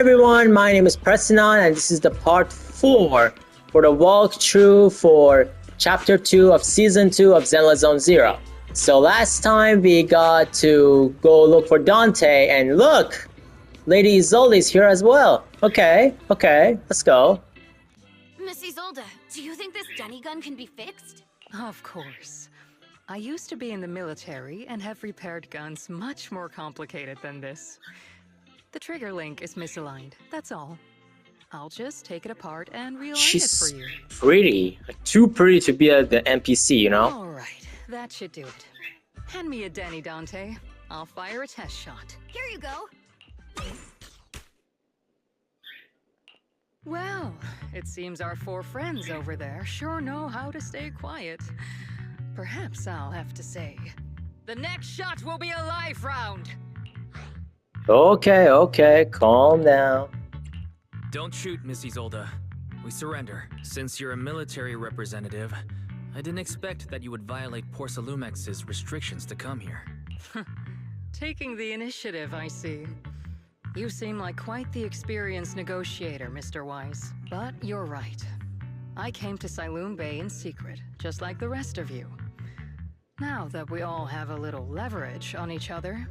Everyone, my name is Presinon and this is the part 4 for the walkthrough for chapter 2 of season 2 of Zenless Zone Zero. So last time we got to go look for Dante and look! Lady Isolde is here as well. Okay, let's go. Miss Isolde, do you think this Denny gun can be fixed? Of course. I used to be in the military and have repaired guns much more complicated than this. The trigger link is misaligned, that's all. I'll just take it apart and realign it for you. She's pretty. Too pretty to be the NPC, you know? Alright, that should do it. Hand me a Denny, Dante. I'll fire a test shot. Here you go. Well, it seems our 4 friends over there sure know how to stay quiet. Perhaps I'll have to say, the next shot will be a live round! Okay, calm down. Don't shoot, Miss Isolde. We surrender. Since you're a military representative, I didn't expect that you would violate Porcelumex's restrictions to come here. Taking the initiative, I see. You seem like quite the experienced negotiator, Mr. Wise. But you're right. I came to Siloon Bay in secret, just like the rest of you. Now that we all have a little leverage on each other,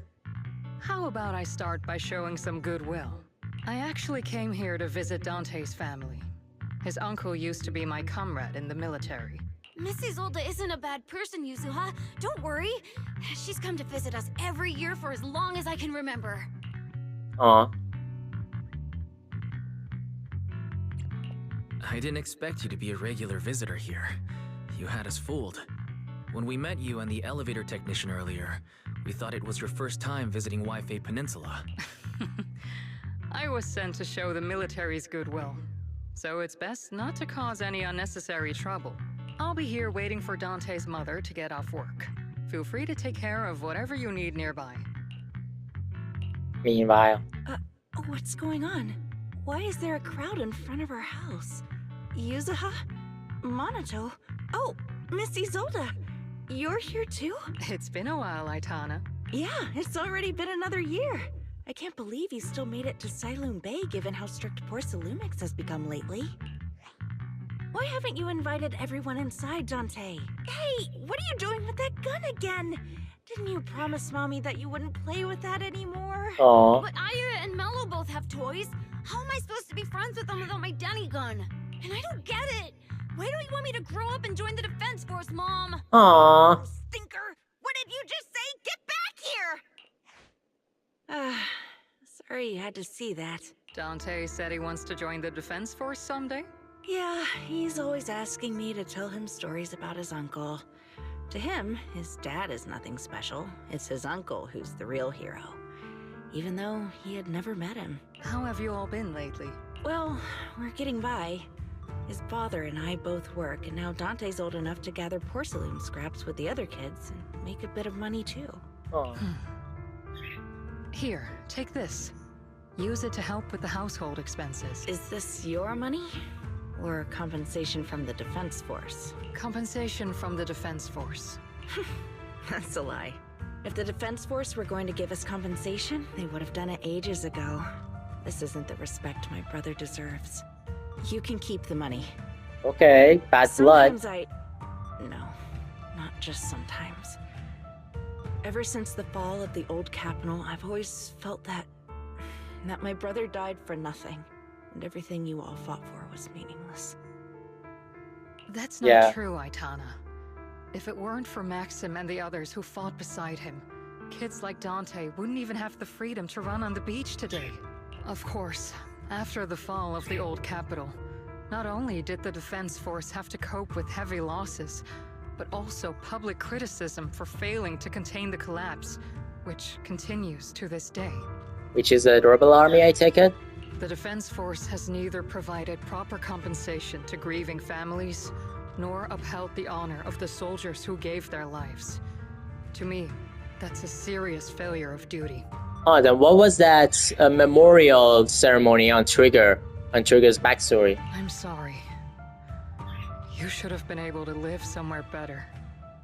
how about I start by showing some goodwill? I actually came here to visit Dante's family. His uncle used to be my comrade in the military. Miss Isolde isn't a bad person, Yuzuha. Don't worry. She's come to visit us every year for as long as I can remember. Aw. I didn't expect you to be a regular visitor here. You had us fooled. When we met you and the elevator technician earlier, we thought it was your first time visiting Waifei Peninsula. I was sent to show the military's goodwill, so it's best not to cause any unnecessary trouble. I'll be here waiting for Dante's mother to get off work. Feel free to take care of whatever you need nearby. Meanwhile. What's going on? Why is there a crowd in front of our house? Yuzuha? Monato? Oh, Miss Isolde! You're here too? It's been a while, Aitana. Yeah, it's already been another year. I can't believe you still made it to Siloon Bay given how strict Porcelumix has become lately. Why haven't you invited everyone inside, Dante? Hey, what are you doing with that gun again? Didn't you promise Mommy that you wouldn't play with that anymore? Aw. But Aya and Mello both have toys. How am I supposed to be friends with them without my Denny gun? And I don't get it. Why don't you want me to grow up and join the Defense Force, Mom? Aw. Stinker! What did you just say? Get back here! Sorry you had to see that. Dante said he wants to join the Defense Force someday? Yeah, he's always asking me to tell him stories about his uncle. To him, his dad is nothing special. It's his uncle who's the real hero. Even though he had never met him. How have you all been lately? Well, we're getting by. His father and I both work, and now Dante's old enough to gather porcelain scraps with the other kids and make a bit of money too. Aw. Here, take this. Use it to help with the household expenses. Is this your money? Or compensation from the Defense Force? Compensation from the Defense Force. That's a lie. If the Defense Force were going to give us compensation, they would have done it ages ago. This isn't the respect my brother deserves. You can keep the money. Okay, bad blood. Sometimes No, not just sometimes. Ever since the fall of the old capital, I've always felt that my brother died for nothing, and everything you all fought for was meaningless. That's not Yeah. true, Aitana. If it weren't for Maxim and the others who fought beside him, kids like Dante wouldn't even have the freedom to run on the beach today. Of course, after the fall of the old capital, not only did the Defense Force have to cope with heavy losses, but also public criticism for failing to contain the collapse, which continues to this day. Which is a rebel army, I take it? The Defense Force has neither provided proper compensation to grieving families, nor upheld the honor of the soldiers who gave their lives. To me, that's a serious failure of duty. Oh, then what was that memorial ceremony on Trigger's backstory? I'm sorry. You should have been able to live somewhere better.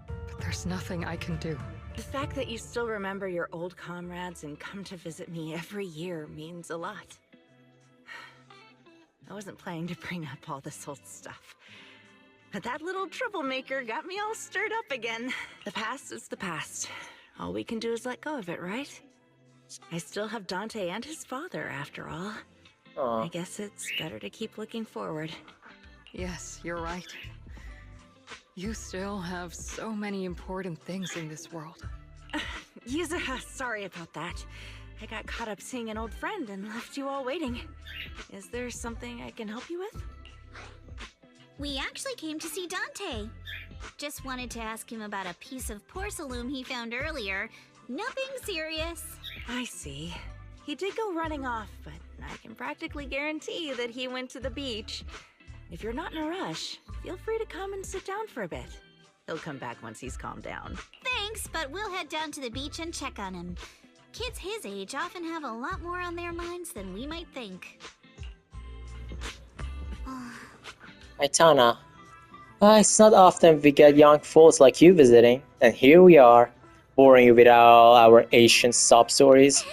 But there's nothing I can do. The fact that you still remember your old comrades and come to visit me every year means a lot. I wasn't planning to bring up all this old stuff. But that little troublemaker got me all stirred up again. The past is the past. All we can do is let go of it, right? I still have Dante and his father, after all. I guess it's better to keep looking forward. Yes, you're right. You still have so many important things in this world. Yuzuha, sorry about that. I got caught up seeing an old friend and left you all waiting. Is there something I can help you with? We actually came to see Dante. Just wanted to ask him about a piece of porcelain he found earlier. Nothing serious. I see. He did go running off, but I can practically guarantee that he went to the beach. If you're not in a rush, feel free to come and sit down for a bit. He'll come back once he's calmed down. Thanks, but we'll head down to the beach and check on him. Kids his age often have a lot more on their minds than we might think. Aitana, it's not often we get young folks like you visiting, and here we are, boring you with all our ancient sob stories.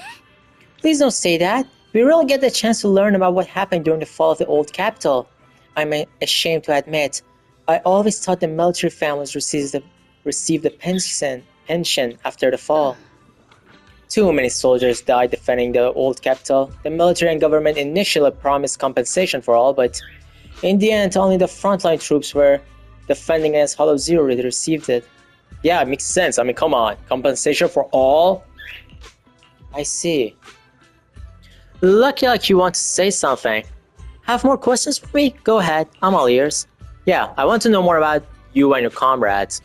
Please don't say that. We really get the chance to learn about what happened during the fall of the old capital. I'm ashamed to admit, I always thought the military families received the pension after the fall. Too many soldiers died defending the old capital. The military and government initially promised compensation for all, but in the end, only the frontline troops were defending against Hollow Zero that received it. Yeah, it makes sense. I mean, come on. Compensation for all? I see. Lucky like you want to say something. Have more questions for me? Go ahead. I'm all ears. Yeah, I want to know more about you and your comrades.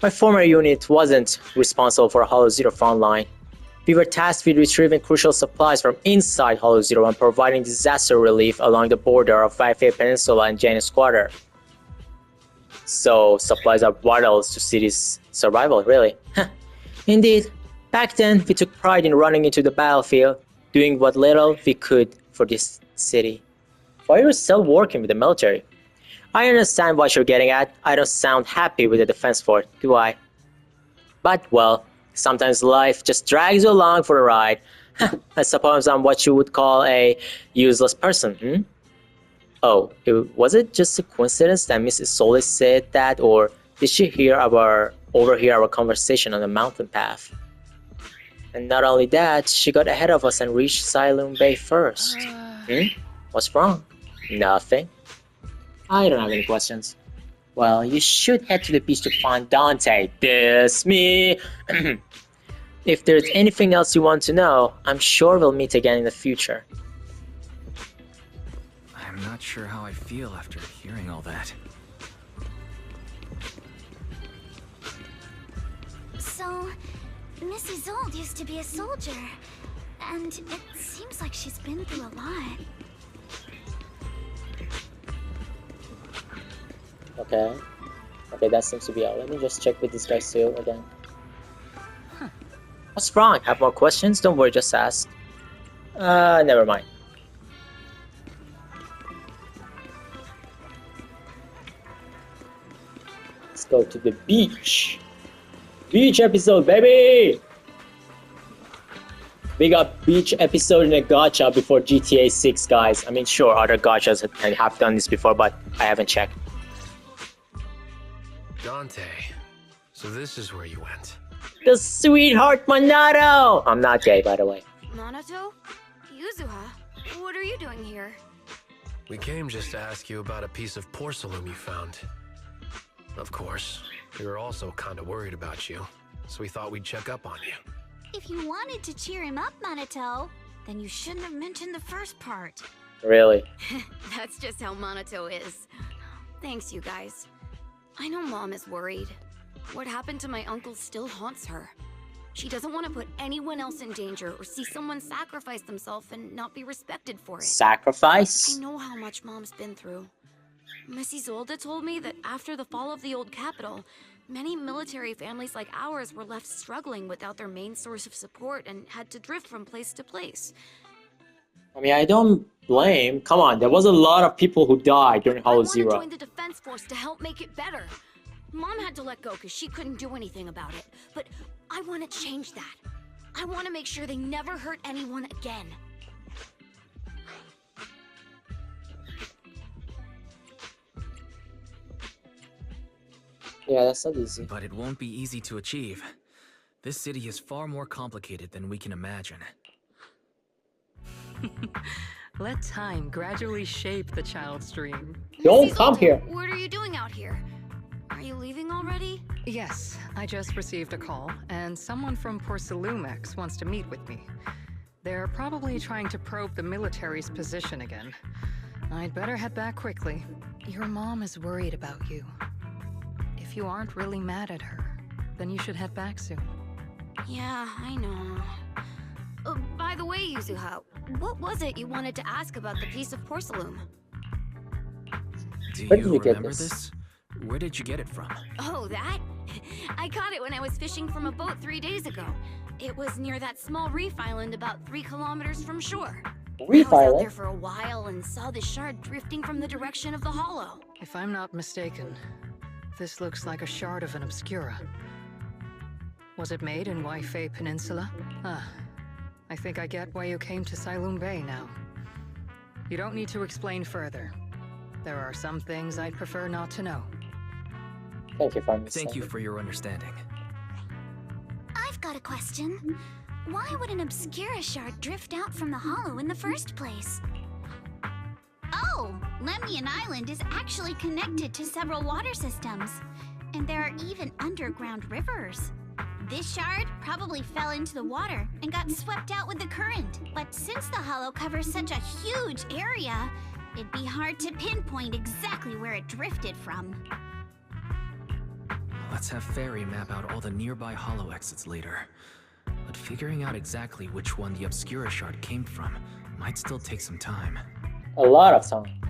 My former unit wasn't responsible for Hollow Zero frontline. We were tasked with retrieving crucial supplies from inside Hollow Zero and providing disaster relief along the border of Waifei Peninsula and Janus Quarter. So, supplies are vital to city's survival, really. Indeed, back then we took pride in running into the battlefield, doing what little we could for this city. Why are you still working with the military? I understand what you're getting at. I don't sound happy with the defense force, do I? But, well, sometimes life just drags you along for a ride. I suppose I'm what you would call a useless person, Oh, was it just a coincidence that Mrs. Solis said that, or did she overhear our conversation on the mountain path? And not only that, she got ahead of us and reached Silum Bay first. What's wrong? Nothing. I don't have any questions. Well, you should head to the beach to find Dante. This me. If there's anything else you want to know, I'm sure we'll meet again in the future. I'm not sure how I feel after hearing all that. So, Mrs. Zold used to be a soldier, and it seems like she's been through a lot. Okay, that seems to be all. Let me just check with this guy too again. What's wrong? Have more questions? Don't worry, just ask. Never mind. Let's go to the beach. Beach episode, baby! We got beach episode in a gacha before GTA 6, guys. I mean, sure, other gachas have done this before, but I haven't checked. Dante, so this is where you went. The sweetheart Minato! I'm not gay, by the way. Minato? Yuzuha? What are you doing here? We came just to ask you about a piece of porcelain you found. Of course, we were also kind of worried about you, so we thought we'd check up on you. If you wanted to cheer him up, Minato, then you shouldn't have mentioned the first part. Really? That's just how Minato is. Thanks, you guys. I know Mom is worried. What happened to my uncle still haunts her. She doesn't want to put anyone else in danger or see someone sacrifice themselves and not be respected for it. Sacrifice? I know how much Mom's been through. Mrs. Zolda told me that after the fall of the old capital, many military families like ours were left struggling without their main source of support and had to drift from place to place. I mean, I don't blame. Come on, there was a lot of people who died during Hollow Zero. I want to join the defense force to help make it better. Mom had to let go because she couldn't do anything about it. But I want to change that. I want to make sure they never hurt anyone again. Yeah, that's not easy. But it won't be easy to achieve. This city is far more complicated than we can imagine. Let time gradually shape the child's dream. Don't Mrs. come Zoltan, here. What are you doing out here? Are you leaving already? Yes, I just received a call, and someone from Porcelumex wants to meet with me. They're probably trying to probe the military's position again. I'd better head back quickly. Your mom is worried about you. If you aren't really mad at her, then you should head back soon. Yeah, I know. By the way, Yuzuha, what was it you wanted to ask about the piece of porcelain? Do Where did you you get remember this? this? Where did you get it from? Oh, that? I caught it when I was fishing from a boat 3 days ago. It was near that small reef island about 3 kilometers from shore. Reef I was out Island? there for a while and saw the shard drifting from the direction of the hollow. If I'm not mistaken, this looks like a shard of an obscura. Was it made in Waifei Peninsula? Ah, I think I get why you came to Sailoon Bay now. You don't need to explain further. There are some things I'd prefer not to know. Thank you for Thank you understanding. for your understanding. I've got a question. Why would an obscura shard drift out from the hollow in the first place? Oh, Lemnian Island is actually connected to several water systems, and there are even underground rivers. This shard probably fell into the water and got swept out with the current. But since the hollow covers such a huge area, it'd be hard to pinpoint exactly where it drifted from. Let's have Fairy map out all the nearby hollow exits later. But figuring out exactly which one the Obscura shard came from might still take some time. A lot of time.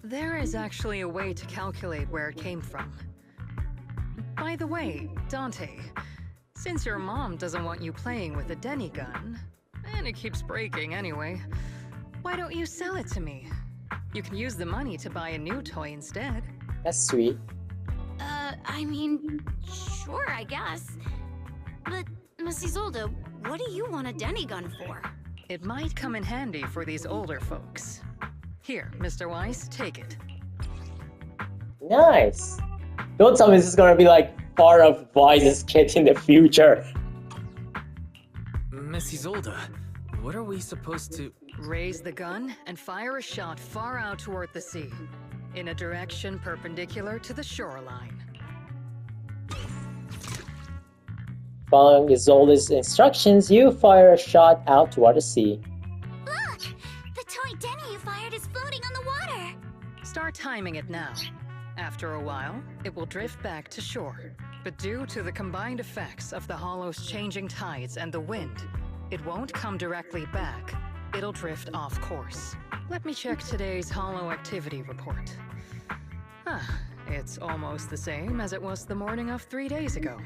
There is actually a way to calculate where it came from. By the way, Dante, since your mom doesn't want you playing with a Denny gun, and it keeps breaking anyway, why don't you sell it to me? You can use the money to buy a new toy instead. That's sweet. I mean, sure, I guess. But, Miss Isolde, what do you want a Denny gun for? It might come in handy for these older folks. Here, Mr. Weiss, take it. Nice. Don't tell me this is gonna be like part of Wise's kit in the future. Miss Isolde, what are we supposed to... Raise the gun and fire a shot far out toward the sea, in a direction perpendicular to the shoreline. Following Isolde's instructions, you fire a shot out toward the sea. Look! The toy Denny you fired is floating on the water! Start timing it now. After a while, it will drift back to shore. But due to the combined effects of the hollow's changing tides and the wind, it won't come directly back. It'll drift off course. Let me check today's hollow activity report. It's almost the same as it was the morning of 3 days ago.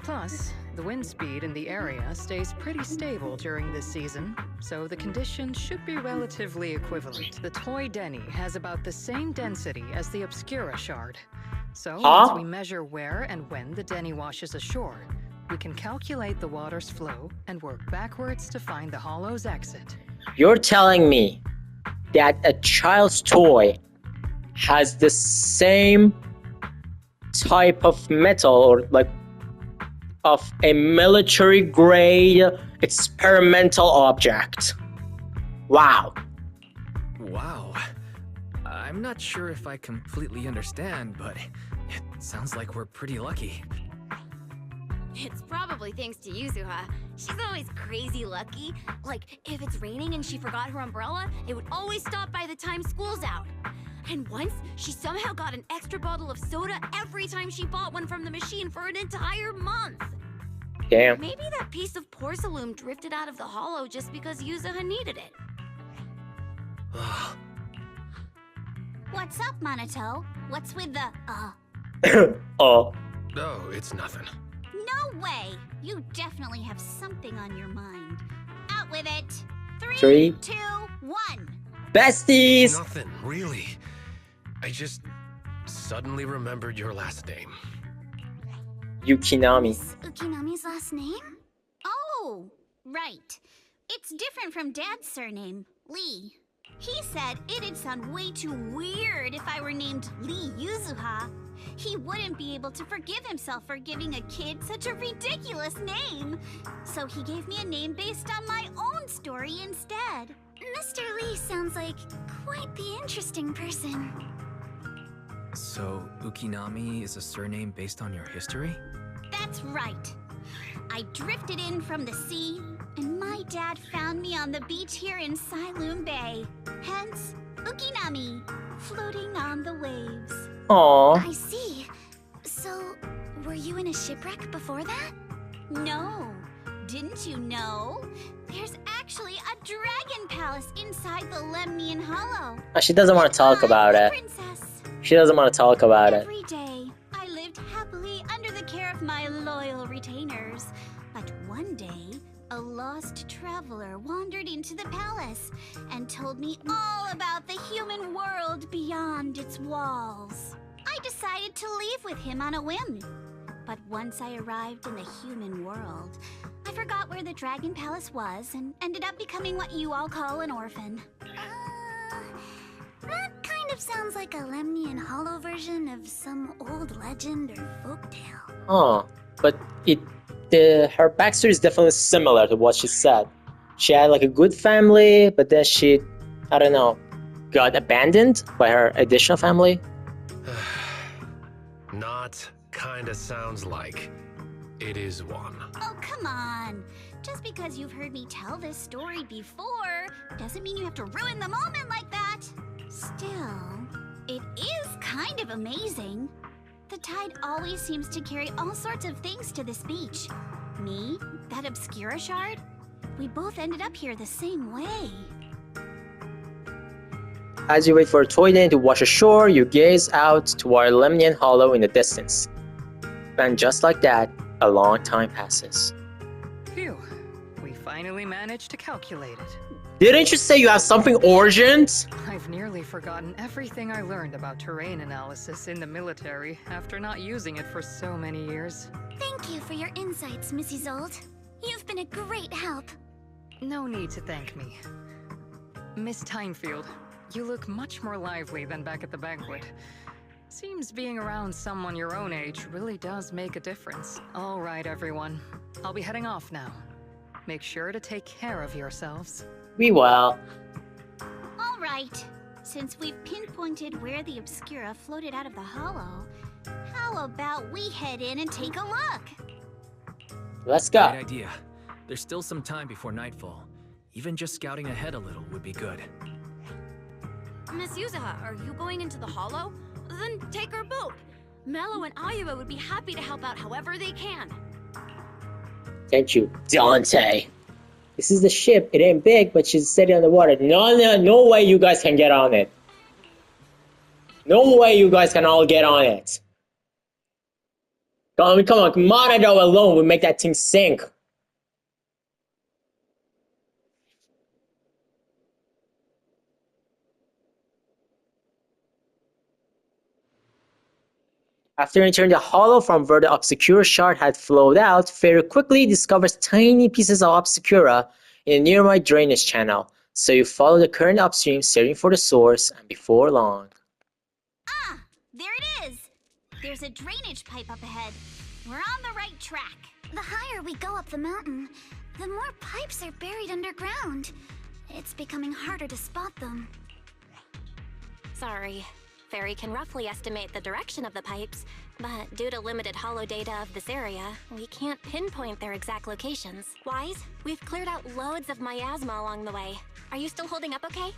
Plus, the wind speed in the area stays pretty stable during this season, so the conditions should be relatively equivalent. The toy Denny has about the same density as the Obscura shard. So, once we measure where and when the Denny washes ashore, we can calculate the water's flow and work backwards to find the hollow's exit. You're telling me that a child's toy has the same type of metal or like of a military grade experimental object. Wow. Wow. I'm not sure if I completely understand, but it sounds like we're pretty lucky. It's probably thanks to Yuzuha. She's always crazy lucky. Like, if it's raining and she forgot her umbrella, it would always stop by the time school's out. And once, she somehow got an extra bottle of soda every time she bought one from the machine for an entire month. Damn. Maybe that piece of porcelain drifted out of the hollow just because Yuzuha needed it. What's up, Monato? What's with the, Oh. No, it's nothing. No way! You definitely have something on your mind. Out with it! Three. 2, 1! Besties! Nothing, really. I just suddenly remembered your last name. Yukinami. Miss Ukinami's last name? Oh, right. It's different from Dad's surname, Lee. He said it'd sound way too weird if I were named Lee Yuzuha. he wouldn't be able to forgive himself for giving a kid such a ridiculous name. So he gave me a name based on my own story instead. Mr. Lee sounds like quite the interesting person. So, Ukinami is a surname based on your history? That's right. I drifted in from the sea, and my dad found me on the beach here in Sailoon Bay. Hence, Ukinami, floating on the waves. Aww. I see. So, were you in a shipwreck before that? No. Didn't you know? There's actually a dragon palace inside the Lemnian Hollow. She doesn't want to talk about it. Princess. She doesn't want to talk about it. Every day, I lived happily under the care of my loyal retainers. But one day, a lost traveler wandered into the palace and told me all about the human world beyond its walls. I decided to leave with him on a whim. But once I arrived in the human world, I forgot where the Dragon Palace was and ended up becoming what you all call an orphan. That kind of sounds like a Lemnian Hollow version of some old legend or folktale. Oh, but her backstory is definitely similar to what she said. She had like a good family, but then she, I don't know, got abandoned by her additional family. Not kinda sounds like. It is one. Oh, come on. Just because you've heard me tell this story before doesn't mean you have to ruin the moment like that. Still, it is kind of amazing. The tide always seems to carry all sorts of things to this beach. Me, that Obscura shard, we both ended up here the same way. As you wait for a toy lane to wash ashore, you gaze out toward Lemnian Hollow in the distance. And just like that, a long time passes. Phew. We finally managed to calculate it. Didn't you say you have something urgent? I've nearly forgotten everything I learned about terrain analysis in the military after not using it for so many years. Thank you for your insights, Mrs. Old. You've been a great help. No need to thank me. Miss Timefield, you look much more lively than back at the banquet. Seems being around someone your own age really does make a difference. All right, everyone. I'll be heading off now. Make sure to take care of yourselves. We will. All right. Since we've pinpointed where the Obscura floated out of the hollow, how about we head in and take a look? Let's go. Great idea. There's still some time before nightfall. Even just scouting ahead a little would be good. Miss Yuzaha, are you going into the hollow? Then take our boat. Mello and Ayuba would be happy to help out however they can. Thank you, Dante. This is the ship. It ain't big, but she's steady on the water. No way you guys can get on it. No way you guys can all get on it. Come on. Monado alone will make that thing sink. After entering the hollow from where the Obscura shard had flowed out, Fairy quickly discovers tiny pieces of Obscura in a nearby drainage channel. So you follow the current upstream, searching for the source, and before long... Ah, there it is. There's a drainage pipe up ahead. We're on the right track. The higher we go up the mountain, the more pipes are buried underground. It's becoming harder to spot them. Sorry. Fairy can roughly estimate the direction of the pipes, but due to limited holo data of this area, we can't pinpoint their exact locations. Wise, we've cleared out loads of miasma along the way. Are you still holding up okay?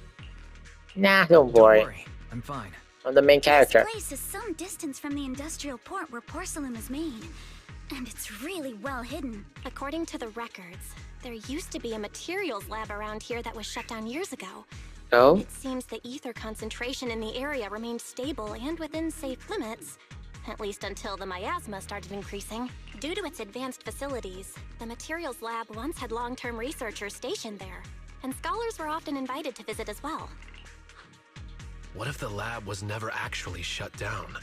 Nah, don't worry. Don't worry. I'm fine. I'm the main character. This place is some distance from the industrial port where porcelain is made, and it's really well hidden. According to the records, there used to be a materials lab around here that was shut down years ago. Oh? It seems the ether concentration in the area remained stable and within safe limits, at least until the miasma started increasing. Due to its advanced facilities, the materials lab once had long-term researchers stationed there, and scholars were often invited to visit as well. What if the lab was never actually shut down,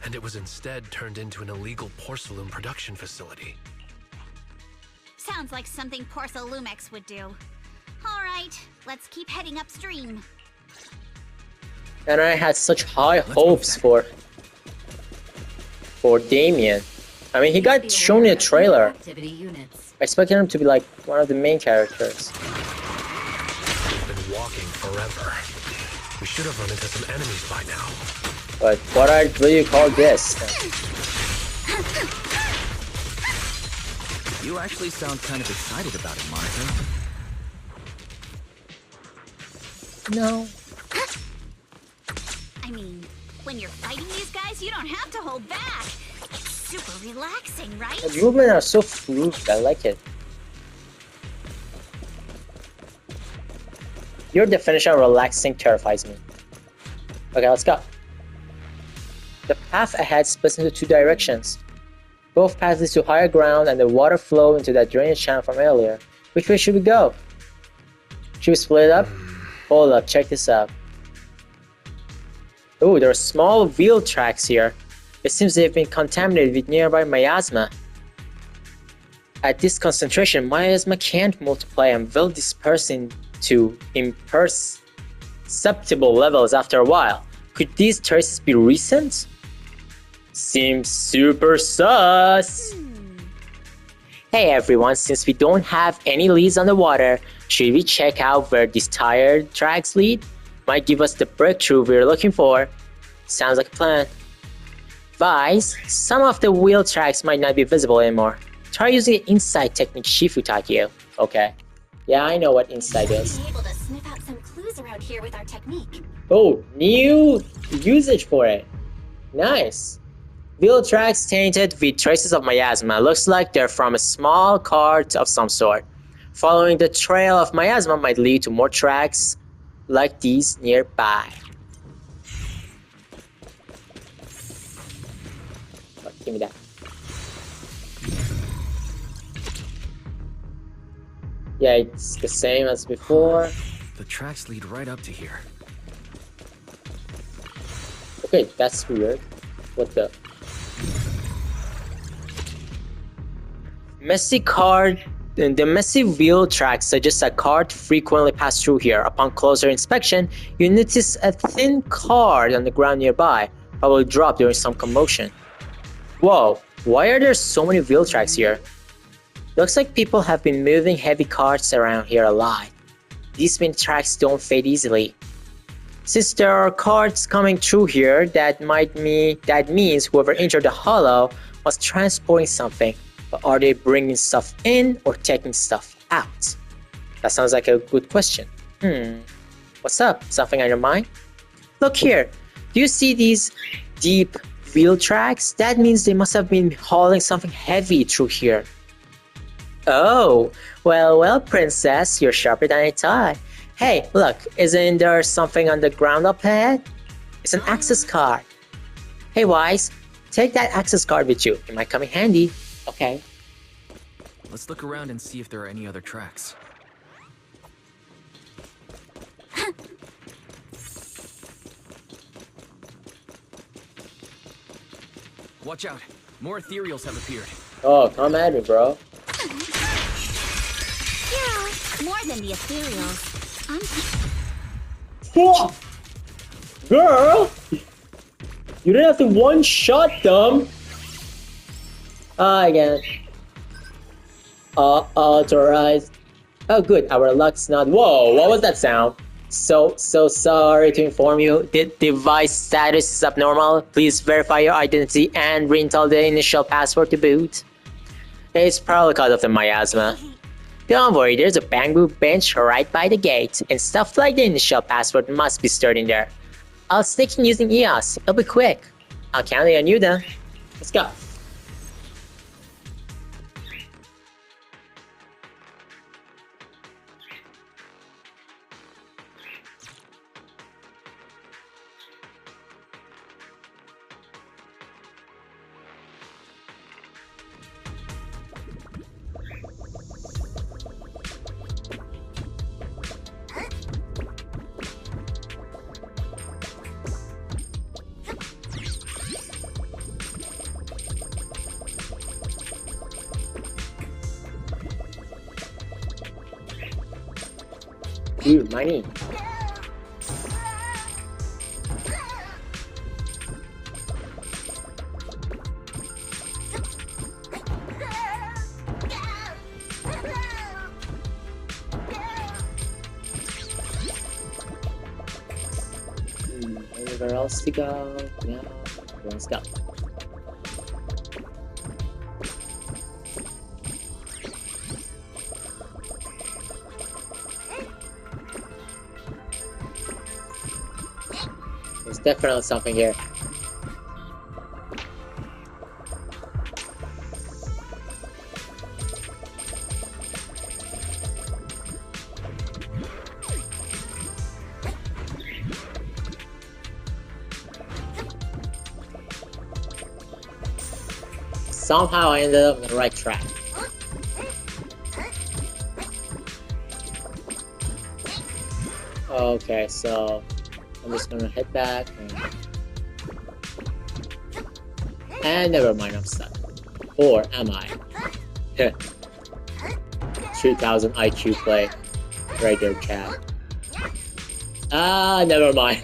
and it was instead turned into an illegal porcelain production facility? Sounds like something Porcelumex would do. All right, let's keep heading upstream. And I had such high hopes for for Damien. I mean, he got shown in a trailer. Activity units. I expected him to be like one of the main characters. We've been walking forever. We should have run into some enemies by now. But what do you call this? You actually sound kind of excited about it, Monica. No. I mean, when you're fighting these guys, you don't have to hold back. It's super relaxing, right? The movements are so fluid. I like it. Your definition of relaxing terrifies me. Okay, let's go. The path ahead splits into two directions. Both paths lead to higher ground and the water flow into that drainage channel from earlier. Which way should we go? Should we split it up? Hold up, check this out. Oh, there are small wheel tracks here. It seems they've been contaminated with nearby miasma. At this concentration, miasma can't multiply and will disperse into imperceptible levels after a while. Could these traces be recent? Seems super sus. Hey everyone, since we don't have any leads on the water, should we check out where these tire tracks lead? Might give us the breakthrough we're looking for. Sounds like a plan. Vice, some of the wheel tracks might not be visible anymore. Try using the insight technique Shifu taught you. Okay. Yeah, I know what insight is. Be able to sniff out some clues around here with our technique. Oh, new usage for it. Nice. Wheel tracks tainted with traces of miasma. Looks like they're from a small cart of some sort. Following the trail of miasma might lead to more tracks like these nearby. Oh, give me that. Yeah, it's the same as before. The tracks lead right up to here. Okay, that's weird. What the? The messy wheel tracks suggest a cart frequently passed through here. Upon closer inspection, you notice a thin card on the ground nearby, probably dropped during some commotion. Whoa, why are there so many wheel tracks here? Looks like people have been moving heavy carts around here a lot. These many tracks don't fade easily. Since there are carts coming through here, that means whoever entered the hollow was transporting something. But are they bringing stuff in or taking stuff out? That sounds like a good question. What's up? Something on your mind? Look here. Do you see these deep wheel tracks? That means they must have been hauling something heavy through here. Oh, well, princess, you're sharper than I thought. Hey, look, isn't there something on the ground up ahead? It's an access card. Hey, Wise, take that access card with you. It might come in handy. Okay. Let's look around and see if there are any other tracks. Watch out! More ethereals have appeared. Oh, come at me, bro. Yeah, more than the ethereals. Whoa! Girl! You didn't have to one-shot them! Again. Authorized. Oh good, our luck's not— Whoa, what was that sound? So sorry to inform you, the device status is abnormal. Please verify your identity and re-install the initial password to boot. It's probably because of the miasma. Don't worry, there's a bamboo bench right by the gate, and stuff like the initial password must be stored in there. I'll sneak in using EOS, it'll be quick. I'll count on you then. Let's go. Ooh, money. Anywhere else to go? No. Let's go. There's definitely something here. Somehow I ended up on the right track. Okay, so I'm just gonna head back and never mind, I'm stuck. Or am I? 3000 IQ play right there, chat. Ah, never mind.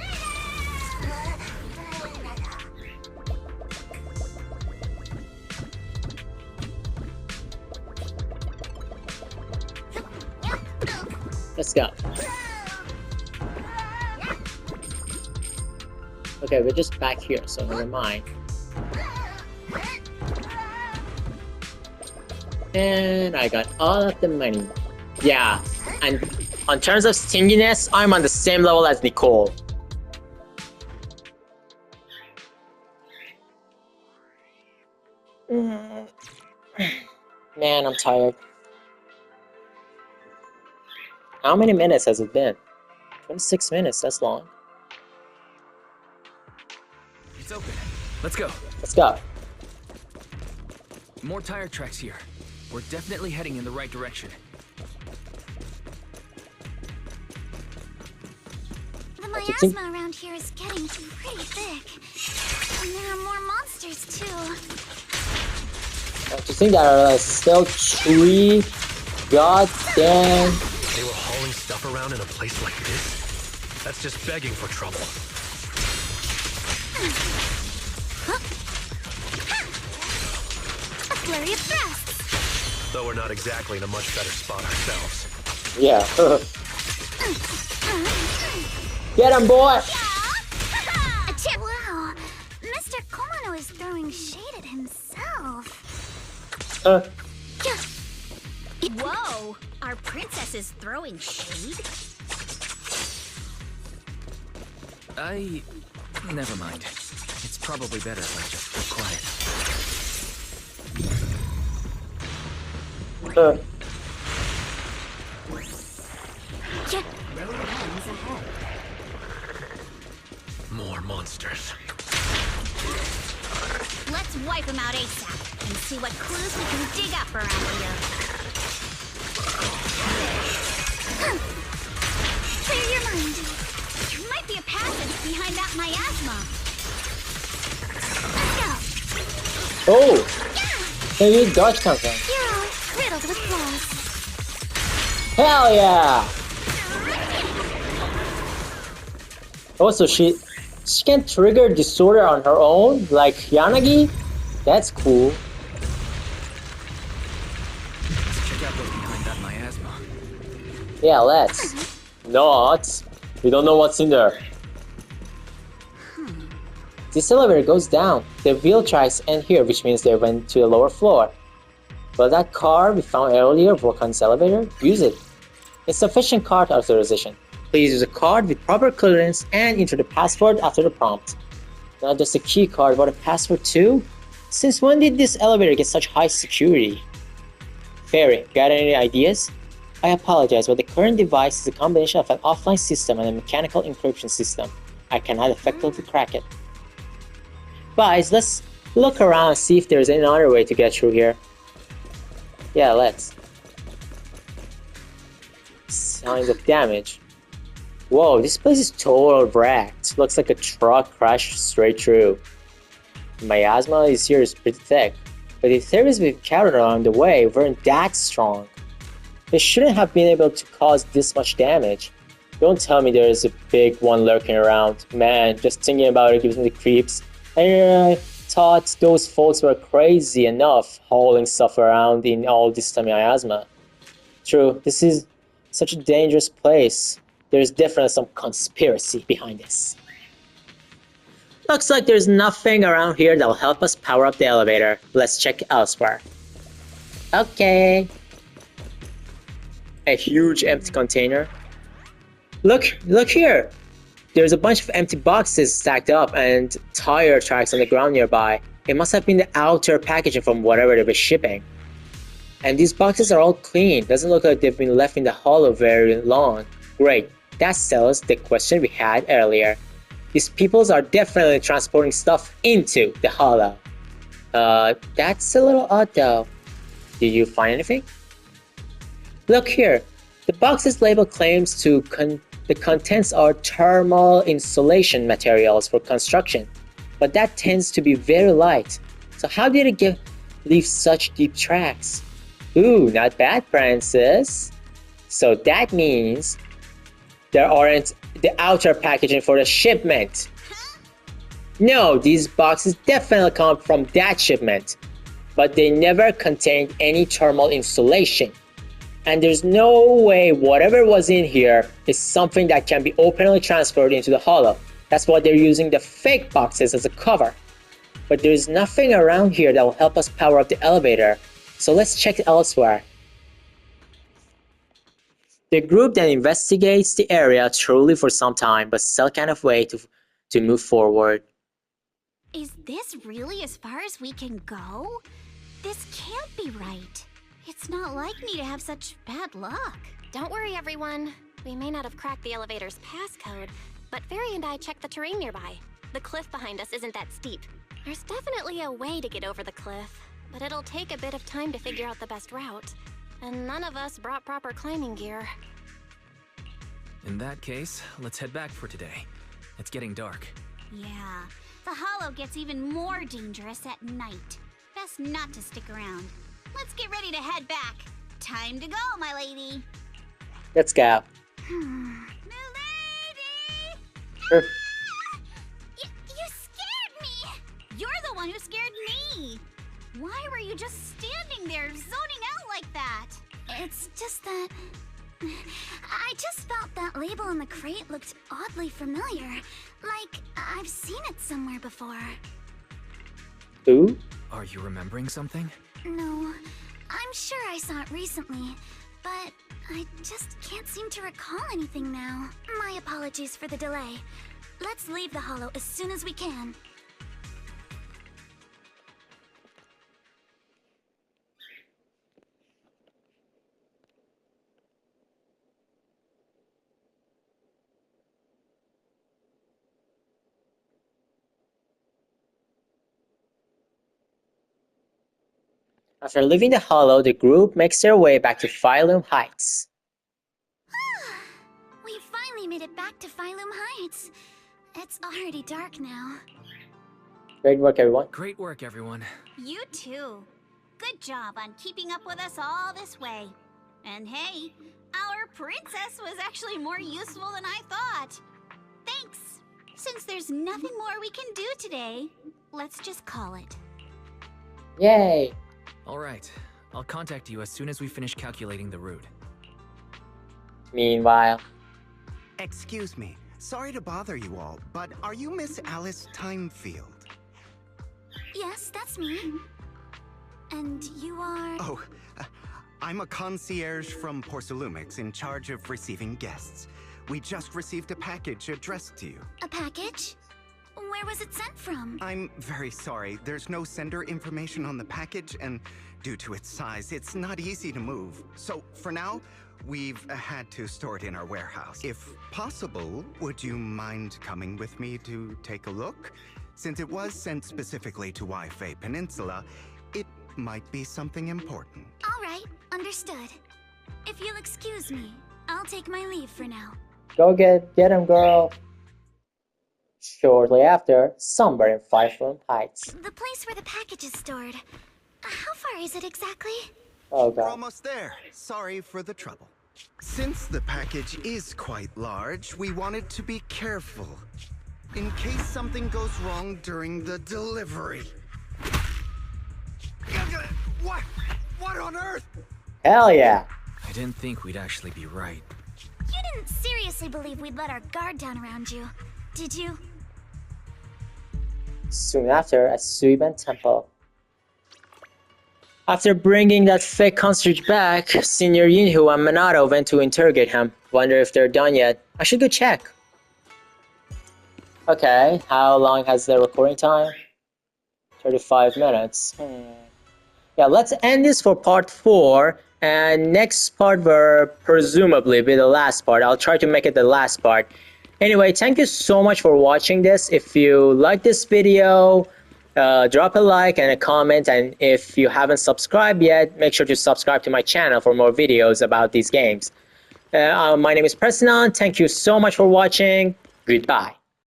Let's go. Okay, we're just back here, so never mind. And I got all of the money. Yeah, and on terms of stinginess, I'm on the same level as Nicole. Man, I'm tired. How many minutes has it been? 26 minutes, that's long. It's open. Let's go. Let's go. More tire tracks here. We're definitely heading in the right direction. The miasma around here is getting pretty thick. And there are more monsters too. Don't you think there are still 3 goddamn... They were hauling stuff around in a place like this? That's just begging for trouble. A flurry of thrusts. Though we're not exactly in a much better spot ourselves. Yeah. Get him, boy! A tip. Wow, Mr. Komano is throwing shade at himself. Whoa! Our princess is throwing shade? Never mind. It's probably better if I just keep quiet. More monsters. Let's wipe them out ASAP and see what clues we can dig up around here. Clear your mind. There might be a passage behind that miasma. Let's go. Oh! Where did dodge come from? You're all riddled with flaws. Hell yeah! Also, she can trigger disorder on her own, like Yanagi? That's cool. Let's check out what's behind that miasma. Yeah, let's. Not. We don't know what's in there. This elevator goes down. The wheel tracks end here, which means they went to the lower floor. Will that car we found earlier work on this elevator? Use it. Insufficient card authorization. Please use a card with proper clearance and enter the password after the prompt. Not just a key card, but a password too? Since when did this elevator get such high security? Fairy, got any ideas? I apologize, but the current device is a combination of an offline system and a mechanical encryption system. I cannot effectively crack it. Guys, let's look around and see if there's any other way to get through here. Yeah, let's. Signs of damage. Whoa, this place is total wrecked. Looks like a truck crashed straight through. Miasma is here is pretty thick, but the theories we've encountered along the way weren't that strong. They shouldn't have been able to cause this much damage. Don't tell me there's a big one lurking around. Man, just thinking about it gives me the creeps. I thought those folks were crazy enough hauling stuff around in all this miasma. True, this is such a dangerous place. There's definitely some conspiracy behind this. Looks like there's nothing around here that will help us power up the elevator. Let's check elsewhere. Okay. A huge empty container. Look here! There's a bunch of empty boxes stacked up and tire tracks on the ground nearby. It must have been the outer packaging from whatever they were shipping. And these boxes are all clean. Doesn't look like they've been left in the hollow very long. Great. That settles the question we had earlier. These peoples are definitely transporting stuff into the hollow. That's a little odd though. Did you find anything? Look here. The box's label claims to the contents are thermal insulation materials for construction, but that tends to be very light. So how did it leave such deep tracks? Ooh, not bad, Francis. So that means there aren't the outer packaging for the shipment. No, these boxes definitely come from that shipment, but they never contained any thermal insulation. And there's no way whatever was in here is something that can be openly transferred into the hollow. That's why they're using the fake boxes as a cover. But there's nothing around here that will help us power up the elevator, so let's check elsewhere. The group then investigates the area truly for some time, but still kind of wait to move forward. Is this really as far as we can go? This can't be right. It's not like me to have such bad luck. Don't worry, everyone. We may not have cracked the elevator's passcode, but Fairy and I checked the terrain nearby. The cliff behind us isn't that steep. There's definitely a way to get over the cliff, but it'll take a bit of time to figure out the best route. And none of us brought proper climbing gear. In that case, let's head back for today. It's getting dark. Yeah, the hollow gets even more dangerous at night. Best not to stick around. Let's get ready to head back. Time to go, my lady. Let's go. Milady! Sure. You scared me! You're the one who scared me! Why were you just standing there, zoning out like that? It's just that... I just felt that label on the crate looked oddly familiar. Like, I've seen it somewhere before. Ooh? Are you remembering something? No, I'm sure I saw it recently, but I just can't seem to recall anything now. My apologies for the delay. Let's leave the hollow as soon as we can. After leaving the hollow, the group makes their way back to Phylum Heights. We finally made it back to Phylum Heights. It's already dark now. Great work, everyone. Great work, everyone. You too. Good job on keeping up with us all this way. And hey, our princess was actually more useful than I thought. Thanks. Since there's nothing more we can do today, let's just call it. Yay! All right. I'll contact you as soon as we finish calculating the route. Meanwhile... Excuse me. Sorry to bother you all, but are you Miss Alice Timefield? Yes, that's me. And you are... Oh, I'm a concierge from Porcelumix in charge of receiving guests. We just received a package addressed to you. A package? Where was it sent from? I'm very sorry. There's no sender information on the package, and due to its size, it's not easy to move. So, for now, we've had to store it in our warehouse. If possible, would you mind coming with me to take a look? Since it was sent specifically to Wi-Fi Peninsula, it might be something important. All right, understood. If you'll excuse me, I'll take my leave for now. Go get him, girl. Shortly after, somewhere in Phylum Heights. The place where the package is stored. How far is it exactly? Oh We're god. almost there. Sorry for the trouble. Since the package is quite large, we wanted to be careful. In case something goes wrong during the delivery. What? What on earth? Hell yeah! I didn't think we'd actually be right. You didn't seriously believe we'd let our guard down around you, did you? Soon after, at Suiban Temple. After bringing that fake concierge back, Senior Yinhu and Minato went to interrogate him. Wonder if they're done yet. I should go check. Okay, how long has the recording time? 35 minutes. Yeah, let's end this for part 4. And next part will presumably be the last part. I'll try to make it the last part. Anyway, thank you so much for watching this. If you like this video, drop a like and a comment, and if you haven't subscribed yet, make sure to subscribe to my channel for more videos about these games. My name is Presinon. Thank you so much for watching. Goodbye.